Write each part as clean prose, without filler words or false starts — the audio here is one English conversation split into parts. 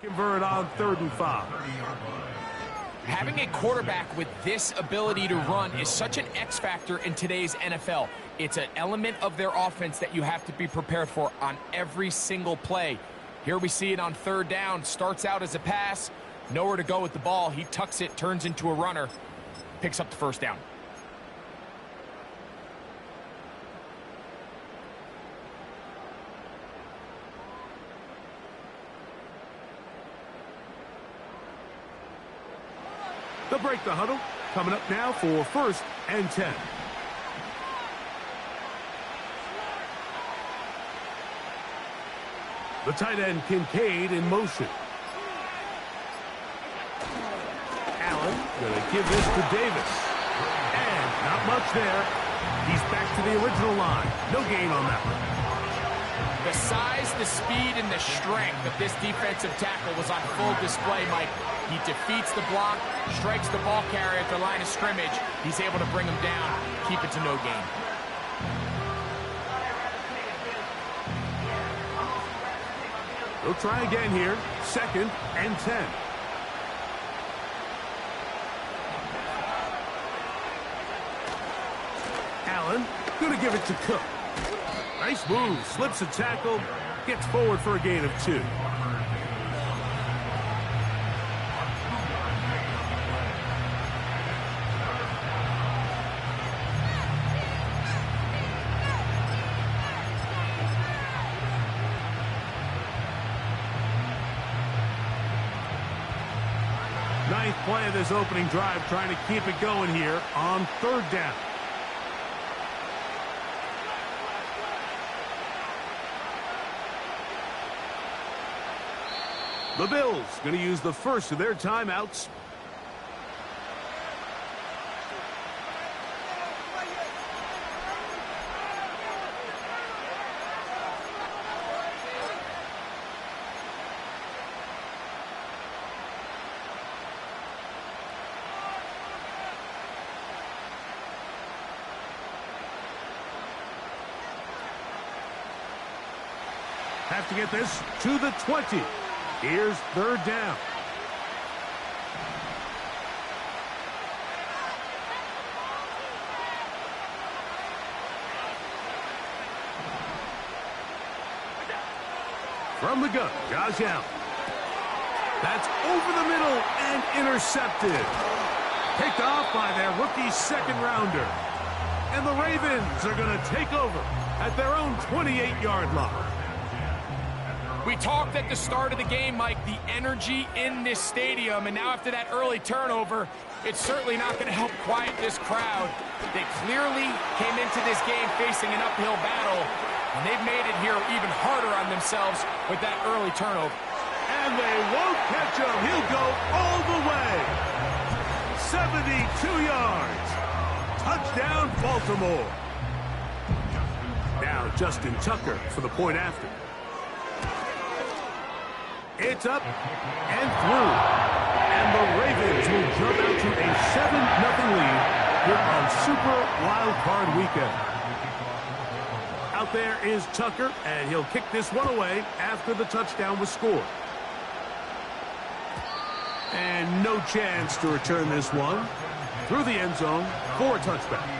Convert on 3rd and 5. Having a quarterback with this ability to run is such an X factor in today's NFL. It's an element of their offense that you have to be prepared for on every single play. Here we see it on 3rd down. Starts out as a pass. Nowhere to go with the ball. He tucks it, turns into a runner. Picks up the 1st down. They'll break the huddle. Coming up now for 1st and 10. The tight end, Kincaid, in motion. Allen going to give this to Davis. And not much there. He's back to the original line. No gain on that one. The size, the speed, and the strength of this defensive tackle was on full display, Mike. He defeats the block, strikes the ball carrier at the line of scrimmage. He's able to bring him down, keep it to no gain. They'll try again here. 2nd and 10. Allen going to give it to Cook. Nice move. Slips a tackle. Gets forward for a gain of 2. Ninth play of this opening drive, trying to keep it going here on 3rd down. The Bills going to use the first of their timeouts. Have to get this to the 20. Here's 3rd down. From the gun, Josh Allen. That's over the middle and intercepted. Picked off by their rookie 2nd rounder. And the Ravens are going to take over at their own 28-yard line. We talked at the start of the game, Mike, the energy in this stadium, and now after that early turnover, it's certainly not going to help quiet this crowd. They clearly came into this game facing an uphill battle, and they've made it here even harder on themselves with that early turnover. And they won't catch him. He'll go all the way. 72 yards. Touchdown, Baltimore. Now Justin Tucker for the point after. It's up and through. And the Ravens will jump out to a 7-0 lead here on Super Wildcard Weekend. Out there is Tucker, and he'll kick this one away after the touchdown was scored. And no chance to return this one through the end zone for a touchback.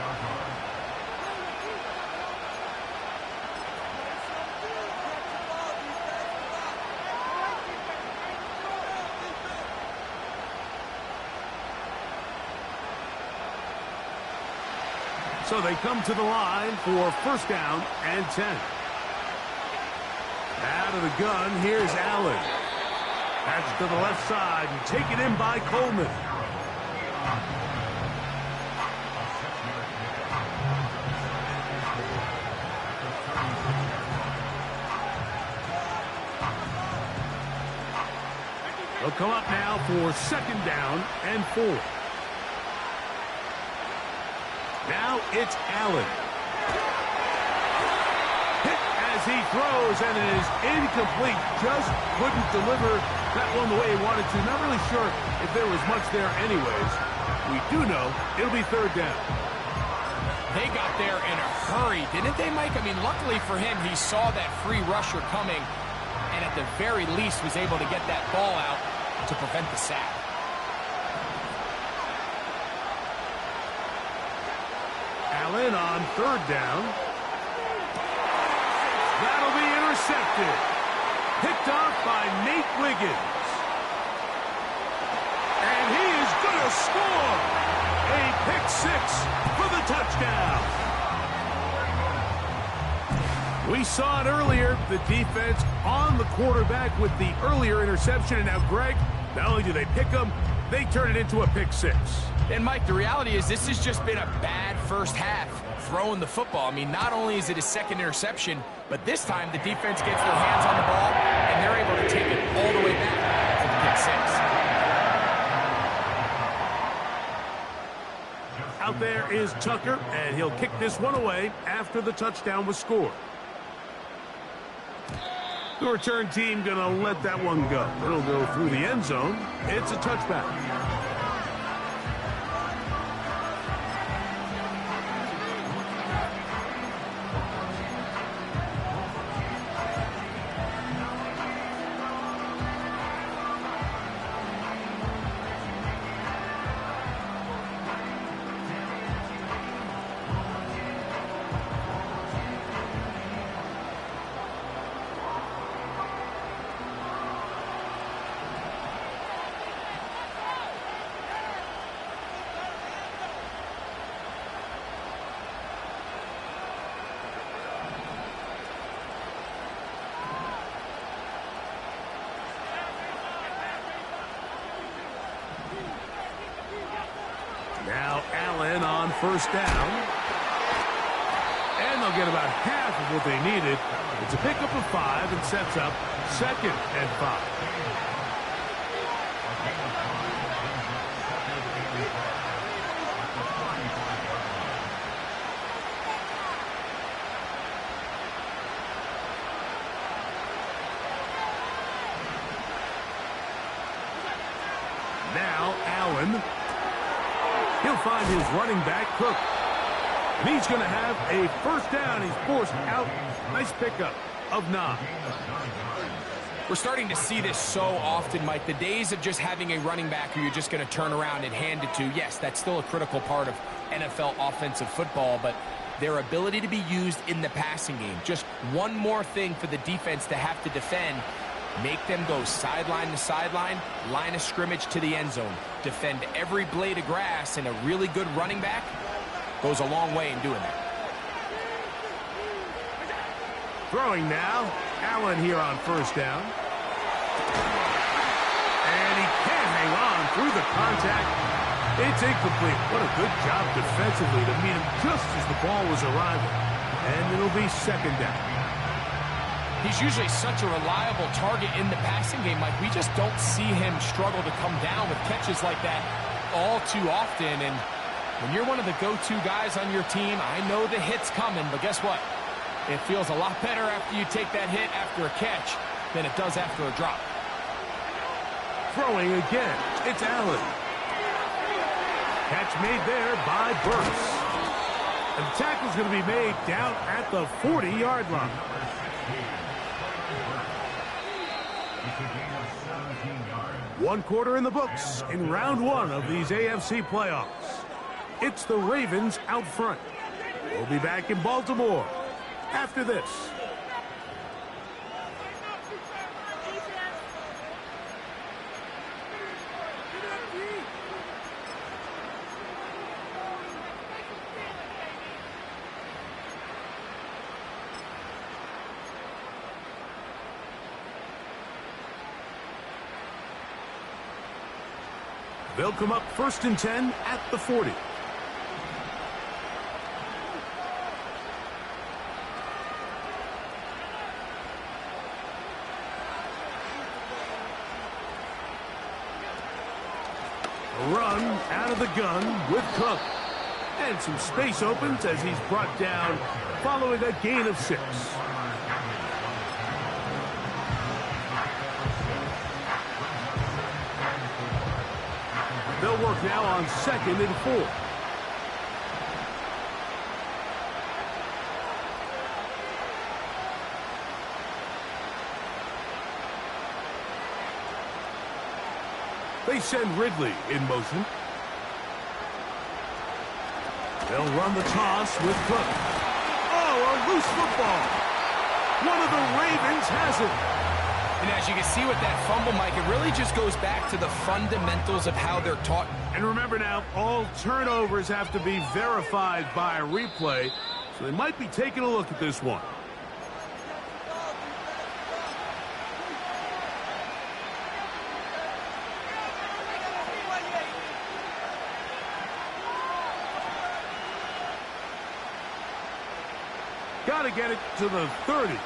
So they come to the line for 1st down and 10. Out of the gun, here's Allen. That's to the left side and taken in by Coleman. They'll come up now for 2nd down and 4. Now it's Allen. Hit as he throws, and it is incomplete. Just couldn't deliver that one the way he wanted to. Not really sure if there was much there anyways. We do know it'll be 3rd down. They got there in a hurry, didn't they, Mike? I mean, luckily for him, he saw that free rusher coming. And at at the very least was able to get that ball out to prevent the sack. Allen on third down. That'll be intercepted. Picked off by Nate Wiggins. And he is going to score. A pick six for the touchdown. We saw it earlier, the defense on the quarterback with the earlier interception. And now, Greg, not only do they pick him, they turn it into a pick six. And, Mike, the reality is this has just been a bad first half throwing the football. I mean, not only is it his second interception, but this time the defense gets their hands on the ball, and they're able to take it all the way back for the pick six. Out there is Tucker, and he'll kick this one away after the touchdown was scored. The return team going to let that one go. It'll go through the end zone. It's a touchback. Now Allen on first down. And they'll get about half of what they needed. It's a pickup of 5 and sets up 2nd and 5. Now Allen. He'll find his running back, Cook. And he's going to have a first down. He's forced out. Nice pickup of 9. We're starting to see this so often, Mike. The days of just having a running back who you're just going to turn around and hand it to, yes, that's still a critical part of NFL offensive football, but their ability to be used in the passing game. Just one more thing for the defense to have to defend. Make them go sideline to sideline, line of scrimmage to the end zone. Defend every blade of grass, and a really good running back goes a long way in doing that. Throwing now, Allen here on first down. And he can't hang on through the contact. It's incomplete. What a good job defensively to meet him just as the ball was arriving. And it'll be 2nd down. He's usually such a reliable target in the passing game. Like, we just don't see him struggle to come down with catches like that all too often. And when you're one of the go-to guys on your team, I know the hit's coming, but guess what? It feels a lot better after you take that hit after a catch than it does after a drop. Throwing again. It's Allen. Catch made there by Burks. And the tackle's going to be made down at the 40-yard line. One quarter in the books in round 1 of these AFC playoffs. It's the Ravens out front. We'll be back in Baltimore after this. They'll come up 1st and 10 at the 40. A run out of the gun with Cook. And some space opens as he's brought down following a gain of 6. They'll work now on 2nd and 4. They send Ridley in motion. They'll run the toss with Cook. Oh, a loose football. One of the Ravens has it. And as you can see with that fumble, Mike, it really just goes back to the fundamentals of how they're taught. And remember now, all turnovers have to be verified by a replay, so they might be taking a look at this one. Got to get it to the 30.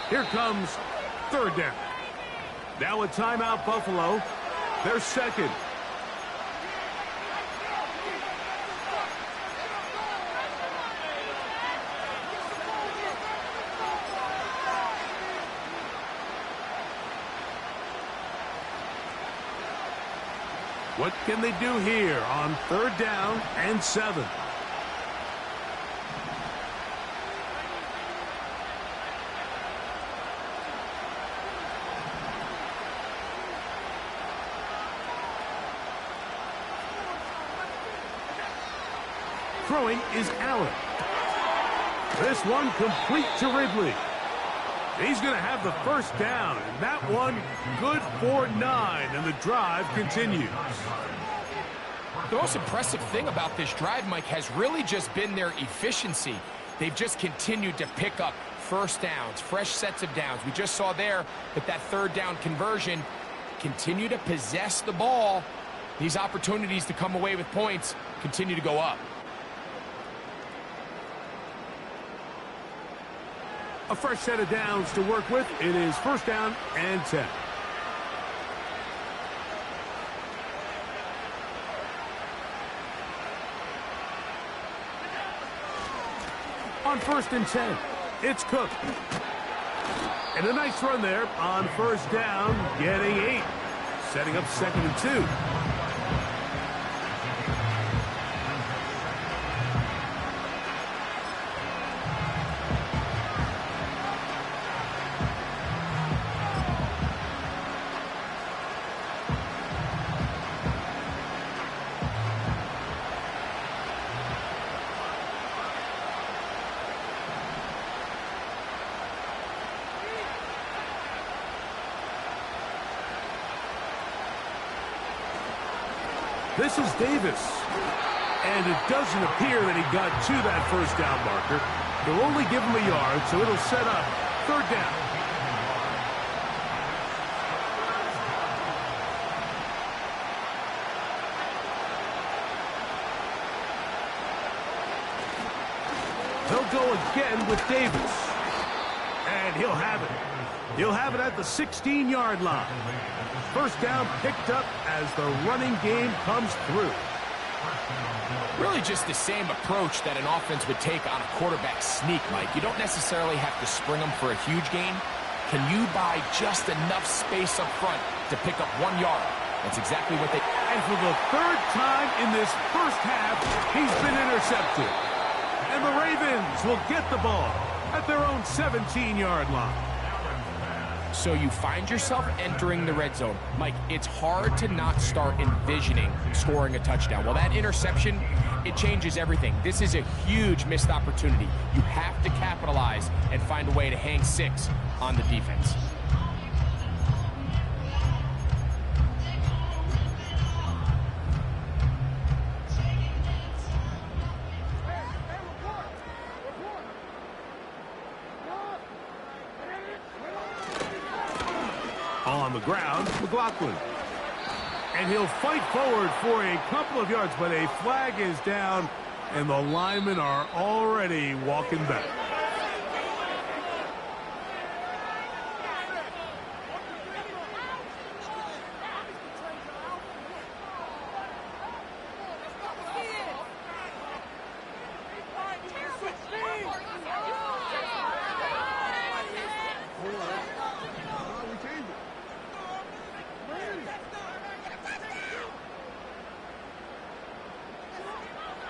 Here comes third down. Now a timeout, Buffalo. They're second. What can they do here on third down and 7? Throwing is Allen. This one complete to Ridley. He's going to have the first down, and that one good for 9, and the drive continues. The most impressive thing about this drive, Mike, has really just been their efficiency. They've just continued to pick up first downs, fresh sets of downs. We just saw there that third down conversion, continue to possess the ball. These opportunities to come away with points continue to go up. A fresh set of downs to work with. It is first down and 10. On first and 10, it's Cook. And a nice run there on first down, getting 8. Setting up second and 2. This is Davis. And it doesn't appear that he got to that first down marker. They'll only give him a yard, so it'll set up third down. They'll go again with Davis. And he'll have it. He'll have it at the 16-yard line. First down picked up as the running game comes through. Really just the same approach that an offense would take on a quarterback sneak, Mike. You don't necessarily have to spring them for a huge gain. Can you buy just enough space up front to pick up 1 yard? That's exactly what they... And for the third time in this first half, he's been intercepted. And the Ravens will get the ball at their own 17-yard line. So you find yourself entering the red zone. Mike, it's hard to not start envisioning scoring a touchdown. Well, that interception, it changes everything. This is a huge missed opportunity. You have to capitalize and find a way to hang 6 on the defense. On the ground, McLaughlin. And he'll fight forward for a couple of yards, but a flag is down, and the linemen are already walking back.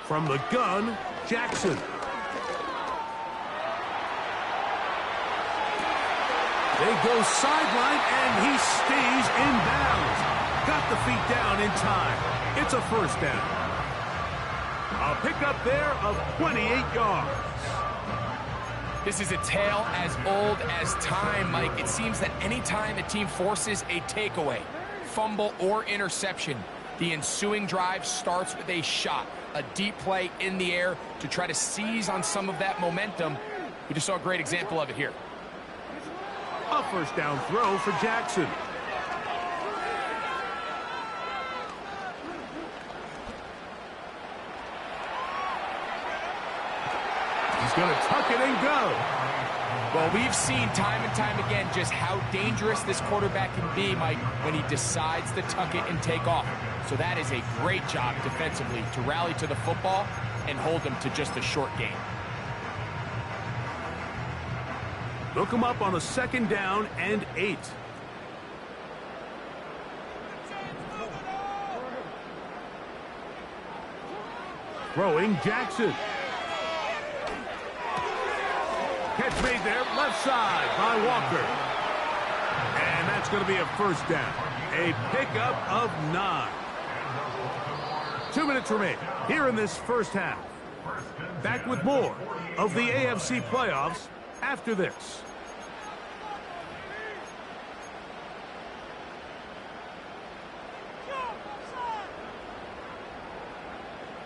From the gun, Jackson. They go sideline, and he stays in bounds. Got the feet in time. It's a first down. A pickup there of 28 yards. This is a tale as old as time, Mike. It seems that anytime a team forces a takeaway, fumble, or interception, the ensuing drive starts with a shot, a deep play in the air to try to seize on some of that momentum. We just saw a great example of it here. A first down throw for Jackson. He's going to tuck it and go. Well, we've seen time and time again just how dangerous this quarterback can be, Mike, when he decides to tuck it and take off. So that is a great job defensively to rally to the football and hold them to just a short gain. Look him up on a second down and 8. Throwing Jackson. Catch made there, left side by Walker. And that's going to be a first down. A pickup of 9. 2 minutes remain here in this first half. Back with more of the AFC playoffs after this.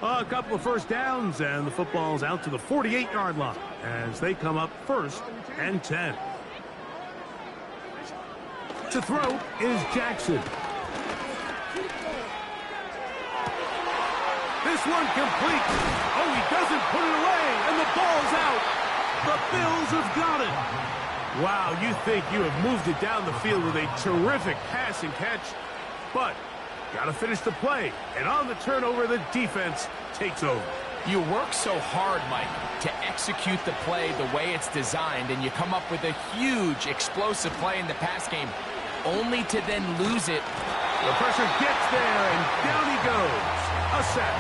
A couple of first downs, and the football's out to the 48-yard line as they come up first and 10. To throw is Jackson. This one complete. Oh, he doesn't put it away, and the ball's out. The Bills have got it. Wow, you think you have moved it down the field with a terrific pass and catch, but got to finish the play, and on the turnover, the defense takes over. You work so hard, Mike, to execute the play the way it's designed, and you come up with a huge, explosive play in the pass game, only to then lose it. The pressure gets there, and down he goes. A sack.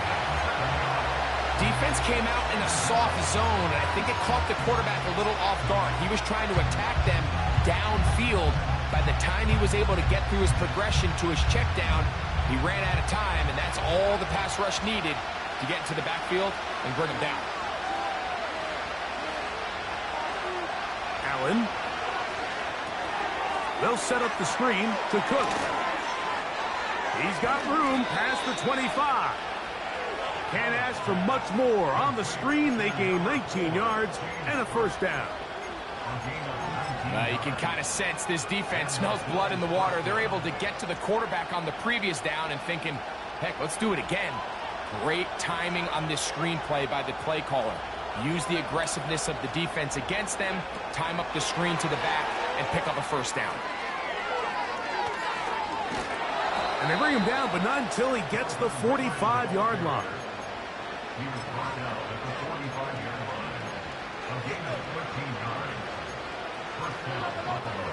Defense came out in a soft zone, and I think it caught the quarterback a little off guard. He was trying to attack them downfield. By the time he was able to get through his progression to his check down, he ran out of time, and that's all the pass rush needed to get into the backfield and bring him down. Allen. They'll set up the screen to Cook. He's got room past the 25. Can't ask for much more. On the screen, they gain 19 yards and a first down. You can kind of sense this defense smells blood in the water. They're able to get to the quarterback on the previous down and thinking, heck, let's do it again. Great timing on this screenplay by the play caller. Use the aggressiveness of the defense against them, time up the screen to the back, and pick up a first down. And they bring him down, but not until he gets the 45-yard line. He was brought out at the 45-yard line. A gain of 13 yards. First down, Buffalo.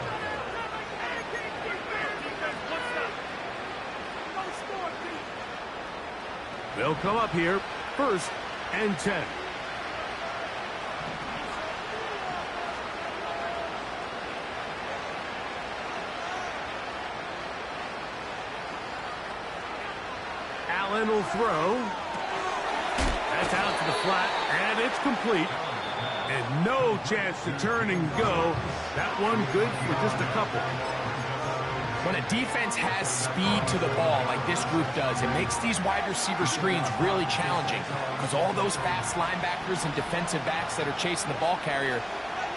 They'll come up here, first and 10. Allen will throw. That's out to the flat, and it's complete. And no chance to turn and go. That one good for just a couple. When a defense has speed to the ball like this group does, it makes these wide receiver screens really challenging because all those fast linebackers and defensive backs that are chasing the ball carrier,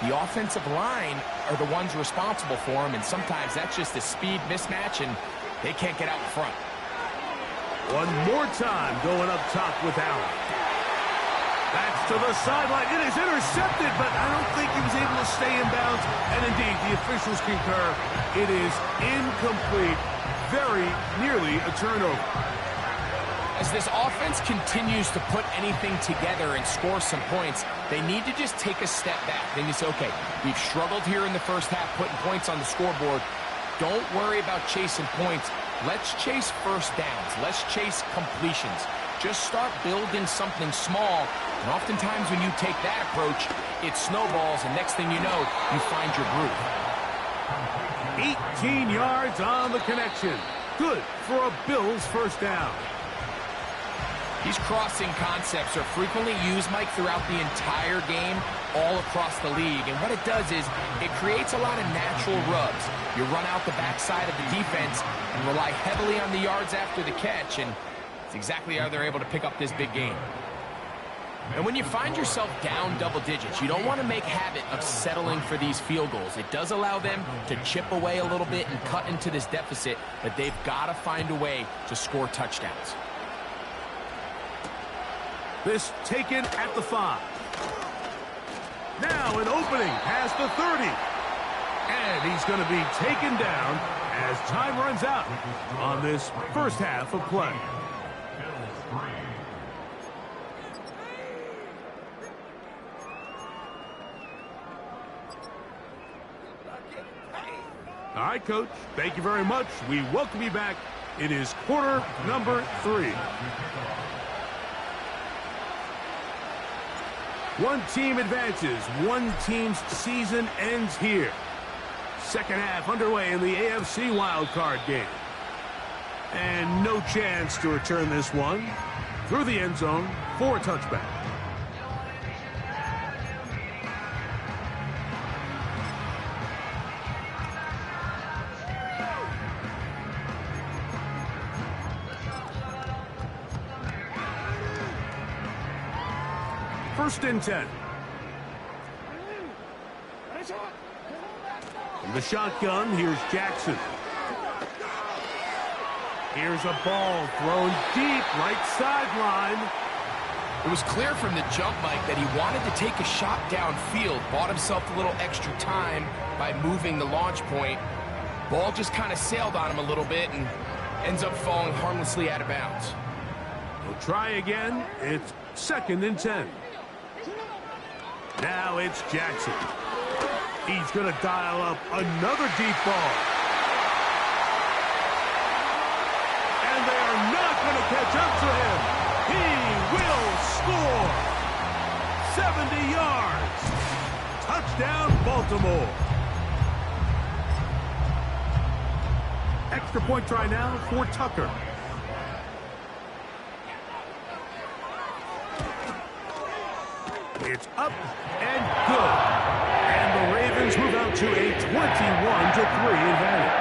the offensive line are the ones responsible for them, and sometimes that's just a speed mismatch, and they can't get out in front. One more time going up top with Allen. That's to the sideline. It is intercepted, but I don't think he was able to stay in bounds. And indeed, the officials concur. It is incomplete. Very nearly a turnover. As this offense continues to put anything together and score some points, they need to just take a step back. They need to say, okay, we've struggled here in the first half putting points on the scoreboard. Don't worry about chasing points. Let's chase first downs. Let's chase completions. Just start building something small. And oftentimes when you take that approach, it snowballs, and next thing you know, you find your groove. 18 yards on the connection. Good for a Bills first down. These crossing concepts are frequently used, Mike, throughout the entire game, all across the league. And what it does is it creates a lot of natural rubs. You run out the backside of the defense and rely heavily on the yards after the catch, and it's exactly how they're able to pick up this big game. And when you find yourself down double digits, you don't want to make habit of settling for these field goals. It does allow them to chip away a little bit and cut into this deficit, but they've got to find a way to score touchdowns. This taken at the 5. Now an opening past the 30. And he's going to be taken down as time runs out on this first half of play. All right, Coach, thank you very much. We welcome you back. It is quarter number 3. One team advances. One team's season ends here. Second half underway in the AFC Wildcard game. And no chance to return this one through the end zone for a touchback. First and 10. In the shotgun, here's Jackson. Here's a ball thrown deep, right sideline. It was clear from the jump, Mike, that he wanted to take a shot downfield, bought himself a little extra time by moving the launch point. Ball just kind of sailed on him a little bit and ends up falling harmlessly out of bounds. We'll try again. It's second and 10. Now it's Jackson. He's going to dial up another deep ball. And they are not going to catch up to him. He will score. 70 yards. Touchdown, Baltimore. Extra point try now for Tucker. It's up and good. And the Ravens move out to a 21-3 advantage.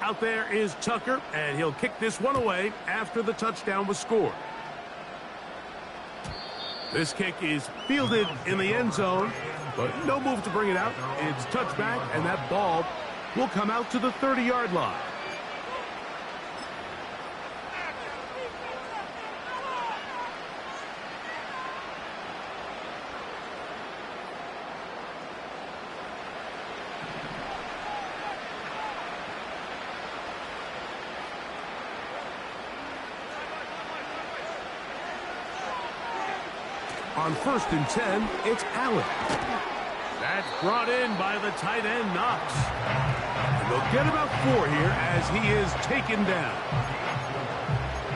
Out there is Tucker, and he'll kick this one away after the touchdown was scored. This kick is fielded in the end zone, but no move to bring it out. It's touchback, and that ball will come out to the 30-yard line. On first and 10, it's Allen. That's brought in by the tight end, Knox. And they'll get about 4 here as he is taken down.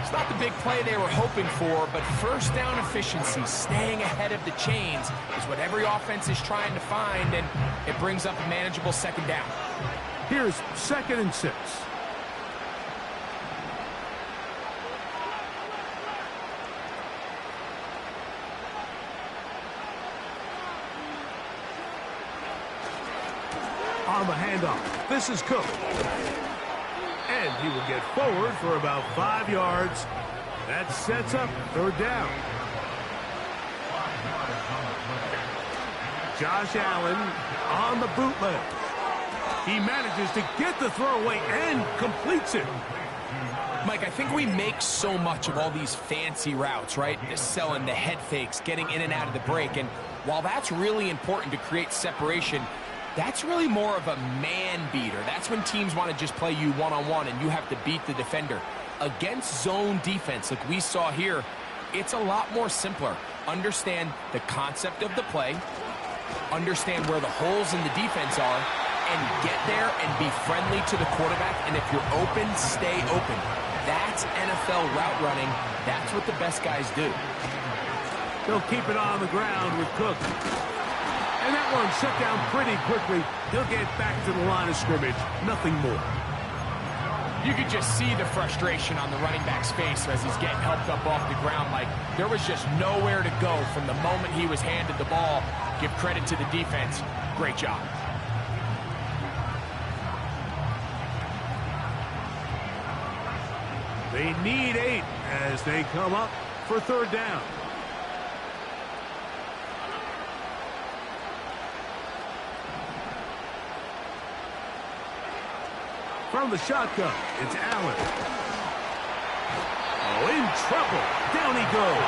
It's not the big play they were hoping for, but first down efficiency, staying ahead of the chains, is what every offense is trying to find, and it brings up a manageable second down. Here's second and 6. On the handoff, this is Cook. And he will get forward for about 5 yards. That sets up third down. Josh Allen on the bootleg. He manages to get the throw away and completes it. Mike, I think we make so much of all these fancy routes, right? The selling, the head fakes, getting in and out of the break. And while that's really important to create separation, that's really more of a man beater. That's when teams want to just play you one-on-one and you have to beat the defender. Against zone defense, like we saw here, it's a lot more simpler. Understand the concept of the play, understand where the holes in the defense are, and get there and be friendly to the quarterback. And if you're open, stay open. That's NFL route running. That's what the best guys do. They'll keep it on the ground with Cook. And that one shut down pretty quickly. He'll get back to the line of scrimmage. Nothing more. You could just see the frustration on the running back's face as he's getting helped up off the ground. Like, there was just nowhere to go from the moment he was handed the ball. Give credit to the defense. Great job. They need 8 as they come up for third down. From the shotgun, it's Allen. Oh, in trouble. Down he goes.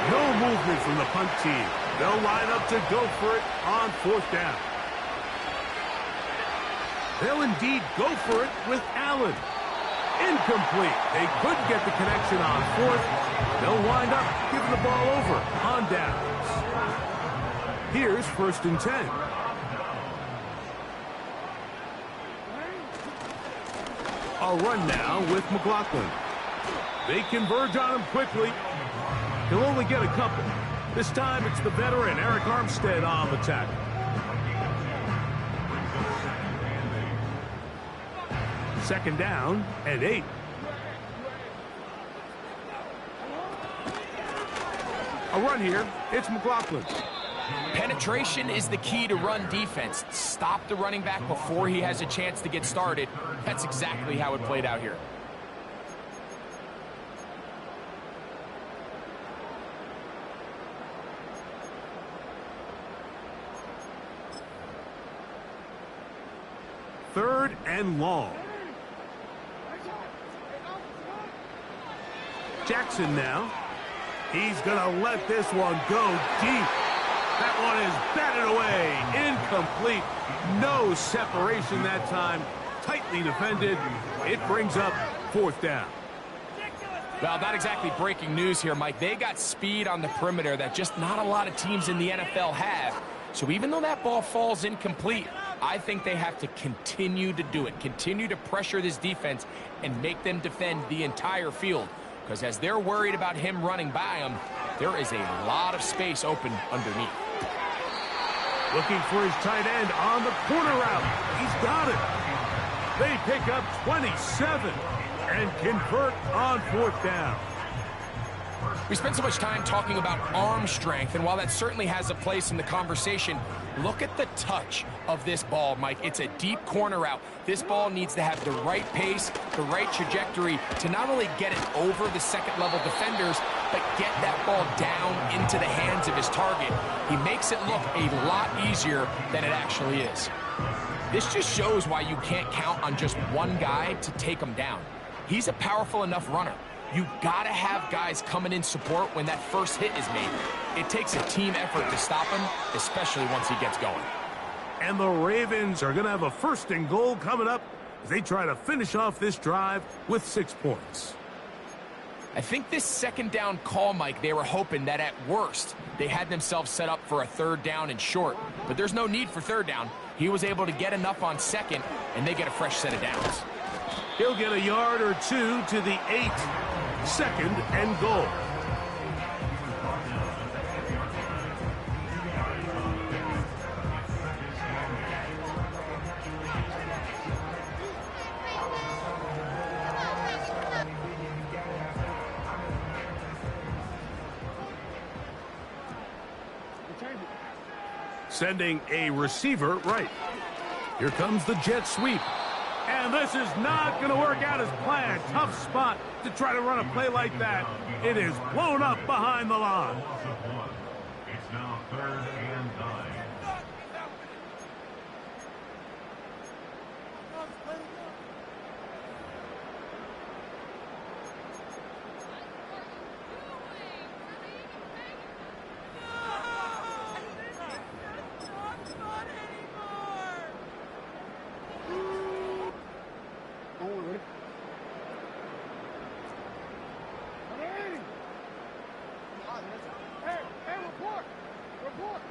No movement from the punt team. They'll line up to go for it on fourth down. They'll indeed go for it with Allen. Incomplete. They couldn't get the connection on fourth. They'll wind up giving the ball over on downs. Here's 1st and 10. A run now with McLaughlin. They converge on him quickly. He'll only get a couple. This time it's the veteran Eric Armstead on the tackle. Second down and 8. A run here. It's McLaughlin. Penetration is the key to run defense. Stop the running back before he has a chance to get started. That's exactly how it played out here. Third and long. Jackson now. He's going to let this one go deep. That one is batted away. Incomplete. No separation that time. Tightly defended. It brings up fourth down. Well, not exactly breaking news here, Mike. They got speed on the perimeter that just not a lot of teams in the NFL have. So even though that ball falls incomplete, I think they have to continue to do it. Continue to pressure this defense and make them defend the entire field. Because as they're worried about him running by them, there is a lot of space open underneath. Looking for his tight end on the corner route. He's got it. They pick up 27 and convert on fourth down. We spent so much time talking about arm strength, and while that certainly has a place in the conversation, look at the touch of this ball, Mike. It's a deep corner route. This ball needs to have the right pace, the right trajectory to not only get it over the second-level defenders, but get that ball down into the hands of his target. He makes it look a lot easier than it actually is. This just shows why you can't count on just one guy to take him down. He's a powerful enough runner. You gotta have guys coming in support when that first hit is made. It takes a team effort to stop him, especially once he gets going. And the Ravens are gonna have a 1st and goal coming up as they try to finish off this drive with 6 points. I think this second down call, Mike, they were hoping that at worst they had themselves set up for a third down and short. But there's no need for third down. He was able to get enough on second, and they get a fresh set of downs. He'll get a yard or two to the 8. 2nd and goal. Sending a receiver right. Here comes the jet sweep. And this is not going to work out as planned. Tough spot to try to run a play like that. It is blown up behind the line. It's now 3rd and 9. Hey, report! Report!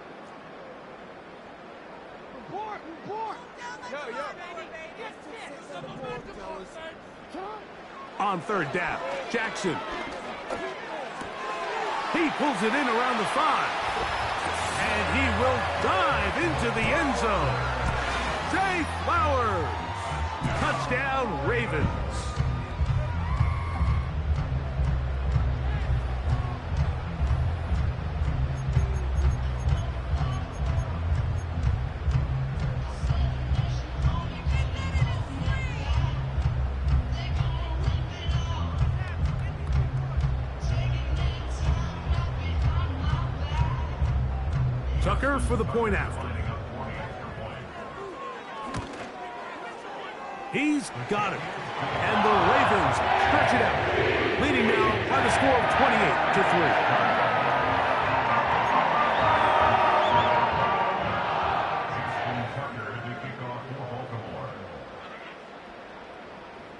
On third down, Jackson. He pulls it in around the 5. And he will dive into the end zone. Zay Flowers. Touchdown, Ravens. Tucker for the point after. He's got it. And the Ravens stretch it out, leading now by the score of 28-3.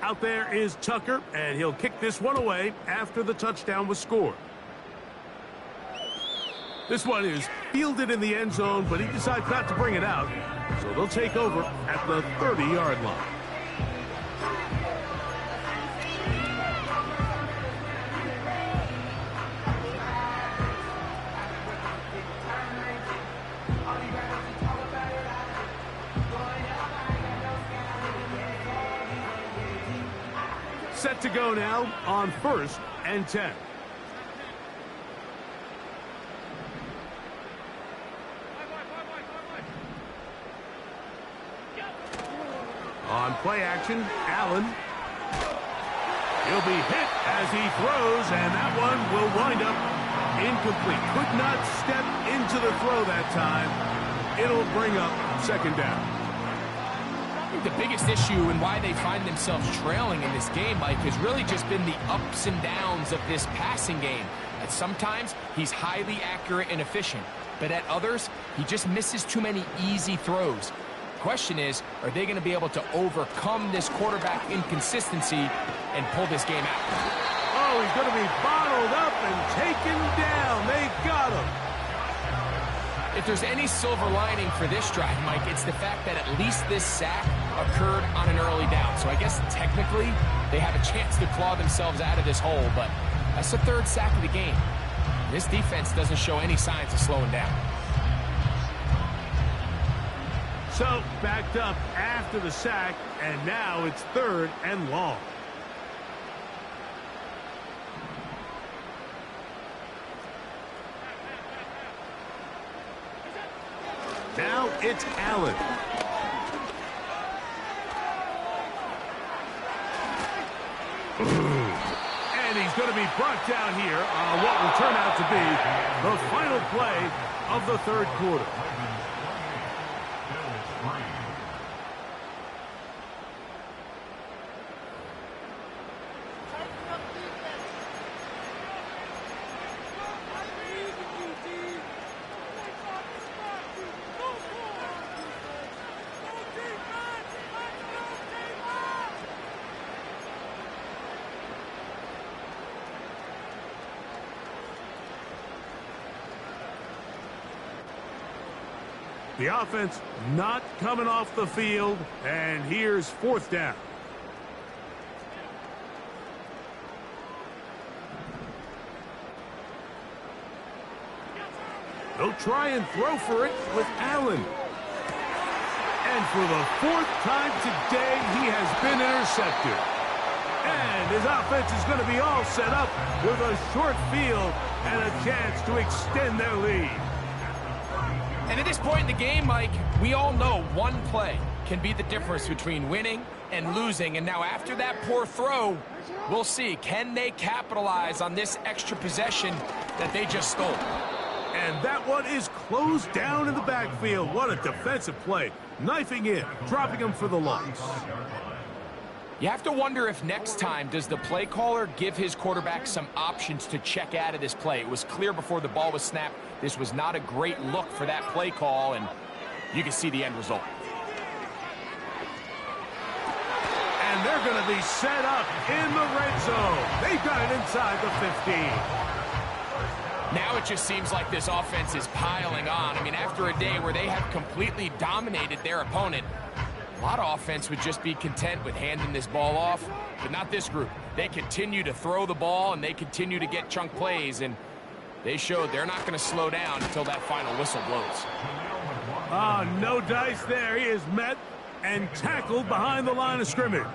Out there is Tucker, and he'll kick this one away after the touchdown was scored. This one is fielded in the end zone, but he decides not to bring it out, so they'll take over at the 30-yard line. Set to go now on 1st and 10. On play action, Allen. He'll be hit as he throws, and that one will wind up incomplete. Could not step into the throw that time. It'll bring up 2nd down. I think the biggest issue and why they find themselves trailing in this game, Mike, has really just been the ups and downs of this passing game. At sometimes, he's highly accurate and efficient, but at others, he just misses too many easy throws. Question is, are they going to be able to overcome this quarterback inconsistency and pull this game out? Oh, he's going to be bottled up and taken down. They got him. If there's any silver lining for this drive, Mike, it's the fact that at least this sack occurred on an early down. So I guess technically they have a chance to claw themselves out of this hole, but that's the 3rd sack of the game. This defense doesn't show any signs of slowing down. So, backed up after the sack, and now it's 3rd and long. Now it's Allen. And he's going to be brought down here on what will turn out to be the final play of the 3rd quarter. The offense not coming off the field, and here's 4th down. They'll try and throw for it with Allen. And for the 4th time today, he has been intercepted. And his offense is going to be all set up with a short field and a chance to extend their lead. And at this point in the game, Mike, we all know one play can be the difference between winning and losing. And now after that poor throw, we'll see, can they capitalize on this extra possession that they just stole? And that one is closed down in the backfield. What a defensive play. Knifing in, dropping him for the loss. You have to wonder if next time does the play caller give his quarterback some options to check out of this play. It was clear before the ball was snapped. This was not a great look for that play call, and you can see the end result. And they're going to be set up in the red zone. They've got it inside the 15. Now it just seems like this offense is piling on. I mean, after a day where they have completely dominated their opponent, a lot of offense would just be content with handing this ball off, but not this group. They continue to throw the ball, and they continue to get chunk plays, and they showed they're not going to slow down until that final whistle blows. Ah, no dice there. He is met and tackled behind the line of scrimmage.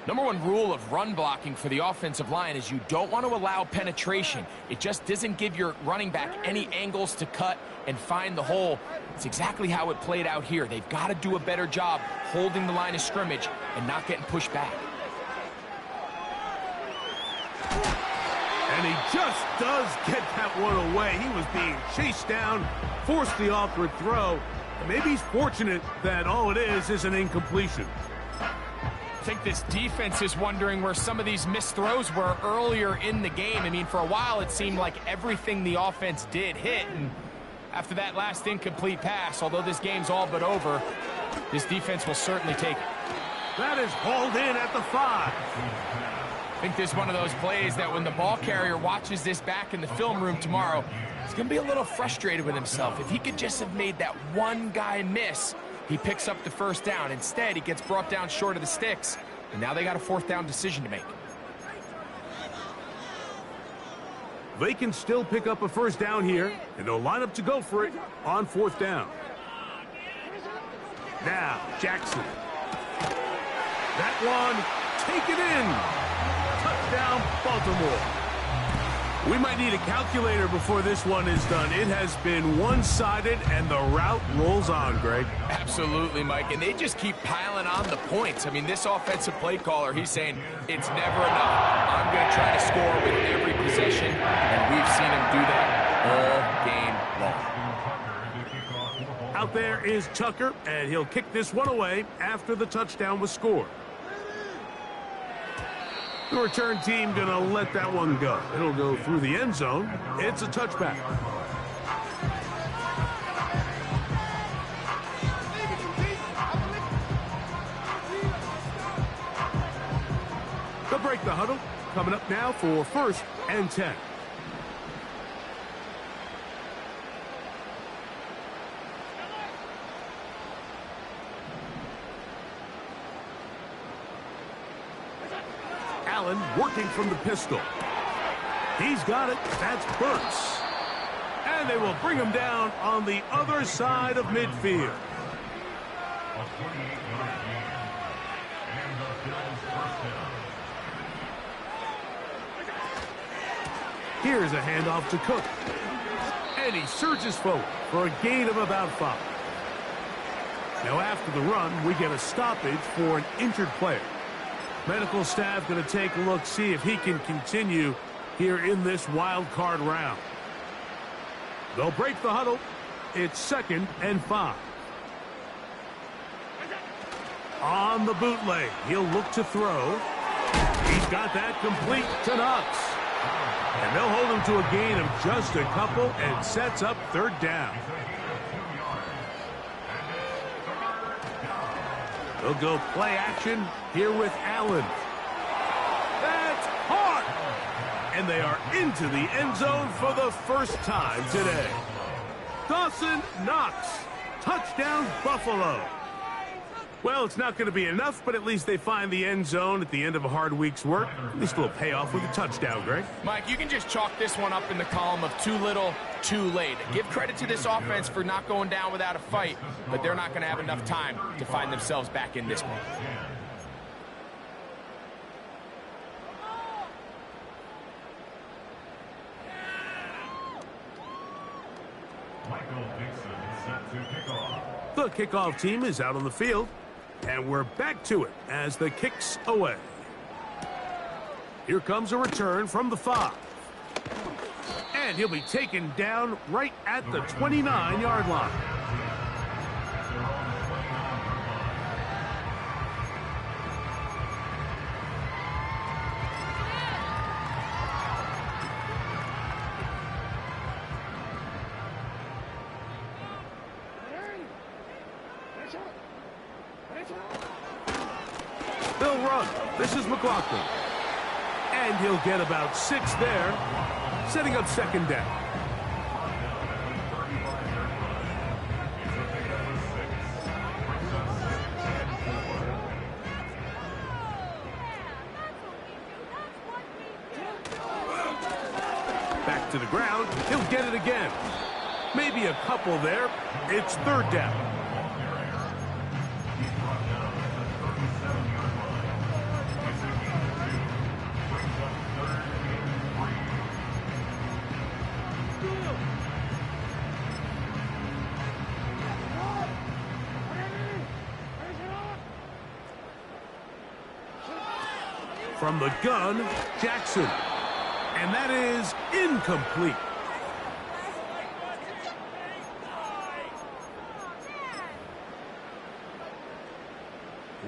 Number one rule of run blocking for the offensive line is you don't want to allow penetration. It just doesn't give your running back any angles to cut and find the hole. It's exactly how it played out here. They've got to do a better job holding the line of scrimmage and not getting pushed back. And he just does get that one away. He was being chased down, forced the awkward throw. And maybe he's fortunate that all it is an incompletion. I think this defense is wondering where some of these missed throws were earlier in the game. I mean, for a while, it seemed like everything the offense did hit. And after that last incomplete pass, although this game's all but over, this defense will certainly take it. That is hauled in at the 5. I think this is one of those plays that when the ball carrier watches this back in the film room tomorrow, he's going to be a little frustrated with himself. If he could just have made that one guy miss, he picks up the first down. Instead, he gets brought down short of the sticks, and now they got a 4th down decision to make. They can still pick up a 1st down here, and they'll line up to go for it on 4th down. Now, Jackson. That one, take it in. Touchdown, Baltimore. We might need a calculator before this one is done. It has been one-sided, and the route rolls on, Greg. Absolutely, Mike, and they just keep piling on the points. I mean, this offensive play caller, he's saying, it's never enough. I'm going to try to score with every possession, and we've seen him do that all game long. Out there is Tucker, and he'll kick this one away after the touchdown was scored. The return team going to let that one go. It'll go through the end zone. It's a touchback. They'll break the huddle. Coming up now for 1st and 10. Allen working from the pistol. He's got it. That's Burks. And they will bring him down on the other side of midfield. A 28-yard gain. And the Bills' 1st down. Here's a handoff to Cook. And he surges forward for a gain of about 5. Now after the run, we get a stoppage for an injured player. Medical staff going to take a look, see if he can continue here in this wild card round. They'll break the huddle. It's 2nd and 5. On the bootleg, he'll look to throw. He's got that complete to Knox. And they'll hold him to a gain of just a couple and sets up 3rd down. They'll go play action here with Allen. That's hard. And they are into the end zone for the first time today. Dawson Knox. Touchdown, Buffalo. Well, it's not going to be enough, but at least they find the end zone at the end of a hard week's work. At least a little payoff with a touchdown, Greg. Mike, you can just chalk this one up in the column of too little, too late. Give credit to this offense for not going down without a fight, but they're not going to have enough time to find themselves back in this one. Michael Dixon is set to kick off. The kickoff team is out on the field, and we're back to it as the kick's away. Here comes a return from the 5. And he'll be taken down right at the 29-yard line. They'll run. This is McLaughlin. And he'll get about 6 there. setting up second down. Back to the ground. He'll get it again. Maybe a couple there. It's third down. From the gun, Jackson. And that is incomplete.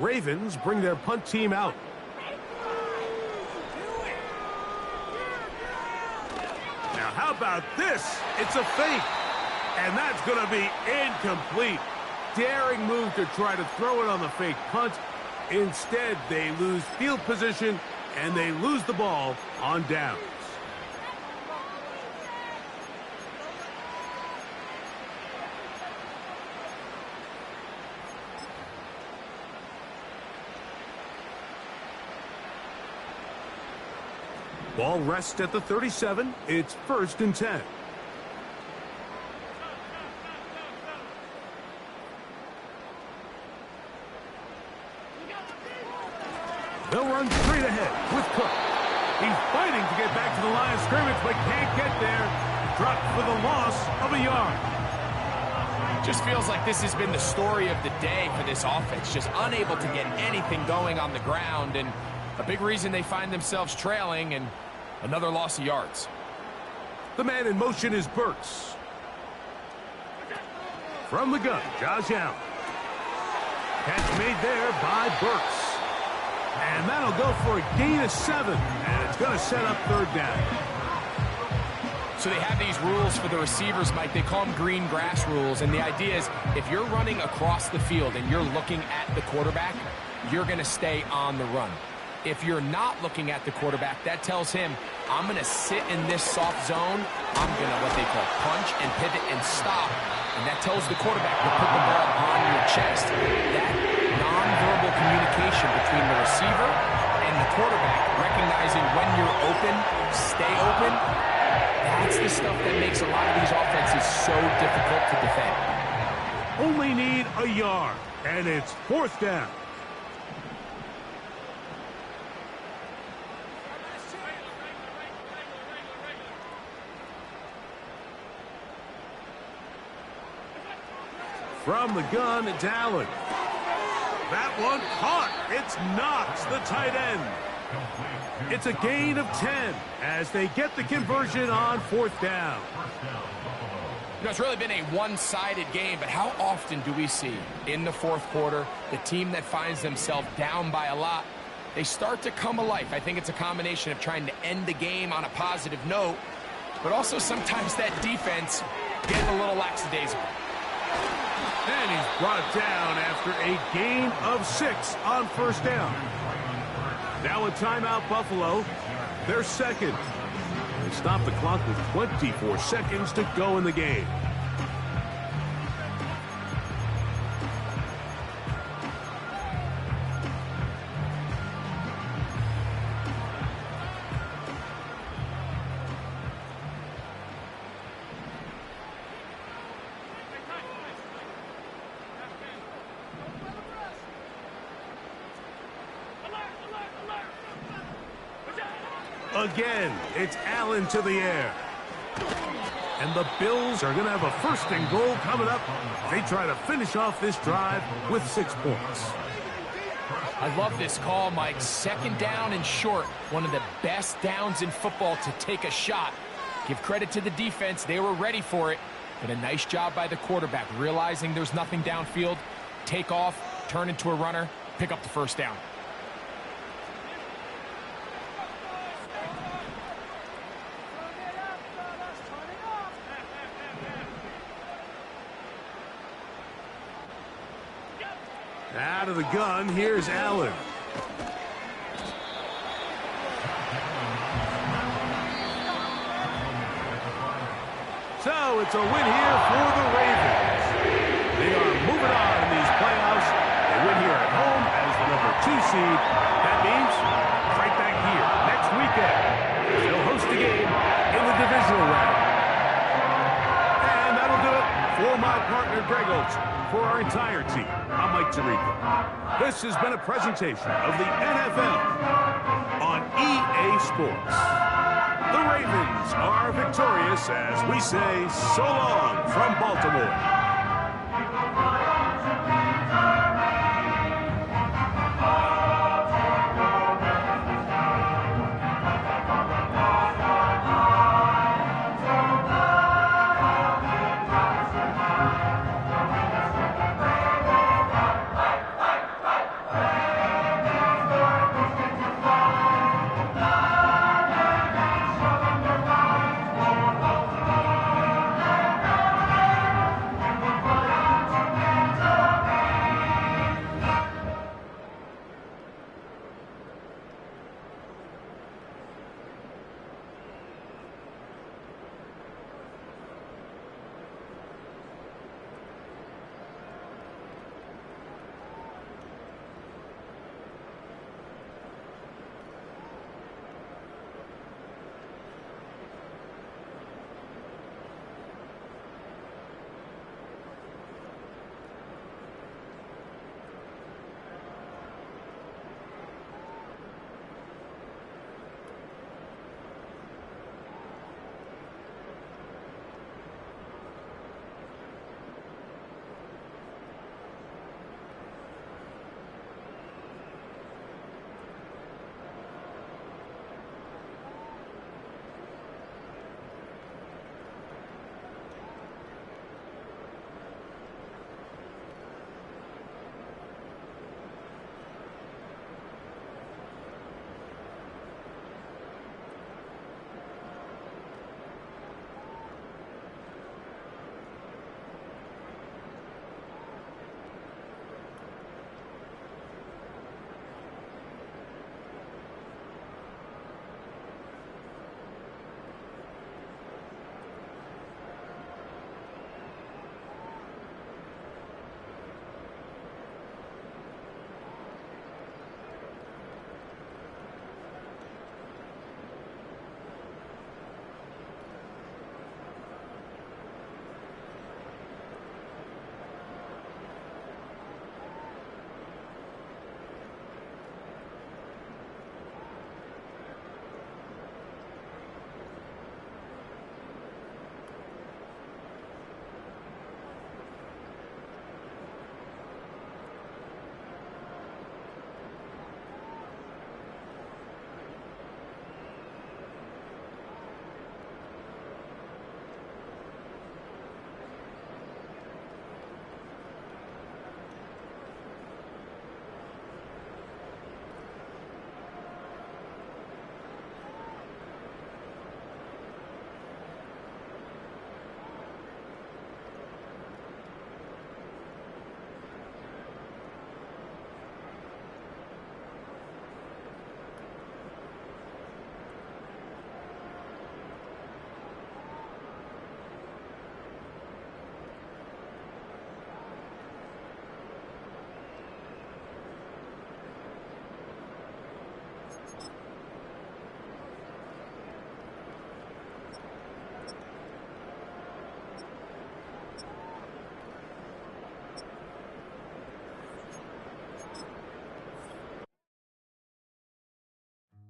Ravens bring their punt team out. Now how about this? It's a fake. And that's going to be incomplete. Daring move to try to throw it on the fake punt. Instead, they lose field position, and they lose the ball on downs. Ball rests at the 37. It's 1st and 10. They'll run straight ahead with Cook. He's fighting to get back to the line of scrimmage, but can't get there. Dropped for the loss of a yard. Just feels like this has been the story of the day for this offense. Just unable to get anything going on the ground, and a big reason they find themselves trailing, and another loss of yards. The man in motion is Burks. From the gun, Josh Allen. Catch made there by Burks. And that'll go for a gain of 7. And it's going to set up third down. So they have these rules for the receivers, Mike. They call them green grass rules. And the idea is if you're running across the field and you're looking at the quarterback, you're going to stay on the run. If you're not looking at the quarterback, that tells him, I'm going to sit in this soft zone. I'm going to what they call punch and pivot and stop. And that tells the quarterback to put the ball on your chest. That nonverbal communication between the receiver and the quarterback, recognizing when you're open, stay open, that's the stuff that makes a lot of these offenses so difficult to defend. Only need a yard, and it's 4th down. From the gun, it's Allen. That one caught. It's Knox, the tight end. It's a gain of 10 as they get the conversion on 4th down. You know, it's really been a one-sided game, but how often do we see in the 4th quarter the team that finds themselves down by a lot, they start to come alive? I think it's a combination of trying to end the game on a positive note, but also sometimes that defense getting a little lackadaisical. And he's brought down after a gain of 6 on 1st down. Now a timeout, Buffalo. They're second. They stop the clock with 24 seconds to go in the game. Again, it's Allen to the air. And the Bills are going to have a 1st and goal coming up. They try to finish off this drive with 6 points. I love this call, Mike. 2nd down and short. One of the best downs in football to take a shot. Give credit to the defense. They were ready for it. But a nice job by the quarterback, realizing there's nothing downfield. Take off, turn into a runner, pick up the 1st down. Out of the gun, here's Allen. So it's a win here for the Ravens. They are moving on in these playoffs. They win here at home as the number 2 seed. That means right back here next weekend. They'll host a game in the divisional round. And that'll do it for my partner Greg Olson. For our entire team, I'm Mike Tirico. This has been a presentation of the NFL on EA Sports. The Ravens are victorious as we say so long from Baltimore.